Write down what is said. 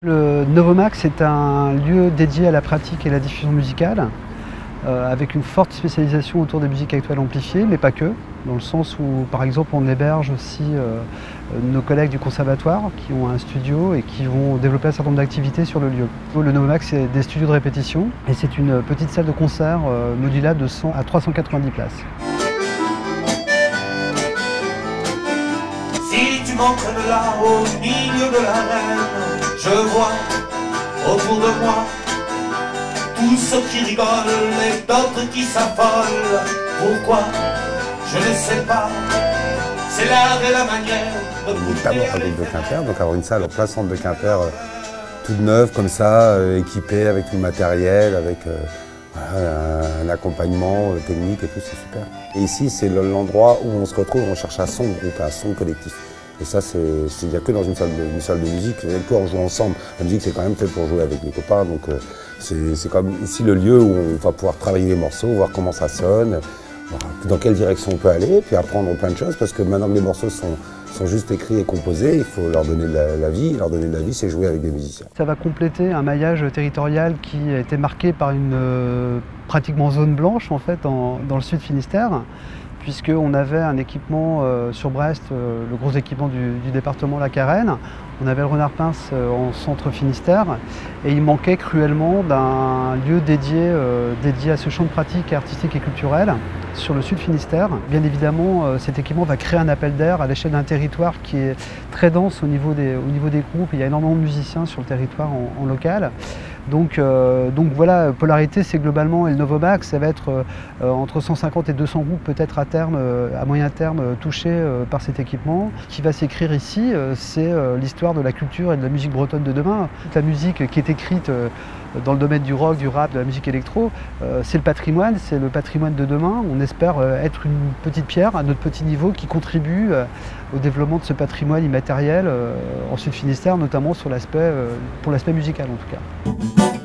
Le Novomax est un lieu dédié à la pratique et la diffusion musicale, avec une forte spécialisation autour des musiques actuelles amplifiées, mais pas que, dans le sens où, par exemple, on héberge aussi nos collègues du conservatoire qui ont un studio et qui vont développer un certain nombre d'activités sur le lieu. Le Novomax, c'est des studios de répétition et c'est une petite salle de concert modulable de 100 à 390 places. Si tu m'entraînes là au milieu de l'arène, je vois autour de moi tous ceux qui rigolent et d'autres qui s'affolent. Pourquoi? Je ne sais pas. C'est l'art et la manière de D'abord avec de Quimper, donc avoir une salle en plein centre de Quimper, toute neuve comme ça, équipée avec tout le matériel, avec un accompagnement technique et tout, c'est super. Et ici, c'est l'endroit où on se retrouve, on cherche un son de groupe, un son collectif. Et ça, il n'y a que dans une salle de musique, on joue ensemble. La musique, c'est quand même fait pour jouer avec les copains, donc c'est comme ici le lieu où on va pouvoir travailler les morceaux, voir comment ça sonne, voir dans quelle direction on peut aller, puis apprendre plein de choses, parce que maintenant que les morceaux sont juste écrits et composés, il faut leur donner de la vie. Leur donner de la vie, c'est jouer avec des musiciens. Ça va compléter un maillage territorial qui a été marqué par une pratiquement zone blanche en fait dans le sud Finistère, puisqu'on avait un équipement sur Brest, le gros équipement du département La Carène. On avait le Renard Pince en centre Finistère et il manquait cruellement d'un lieu dédié à ce champ de pratique artistique et culturel sur le sud Finistère. Bien évidemment, cet équipement va créer un appel d'air à l'échelle d'un territoire qui est très dense au niveau des groupes. Il y a énormément de musiciens sur le territoire en local. Donc voilà, Polarité, c'est globalement, et le Novomax, ça va être entre 150 et 200 groupes peut-être à terme, à moyen terme, touchés par cet équipement. Ce qui va s'écrire ici, c'est l'histoire de la culture et de la musique bretonne de demain. Toute la musique qui est écrite dans le domaine du rock, du rap, de la musique électro, c'est le patrimoine de demain. On espère être une petite pierre à notre petit niveau qui contribue au développement de ce patrimoine immatériel en Sud Finistère, notamment pour l'aspect musical en tout cas.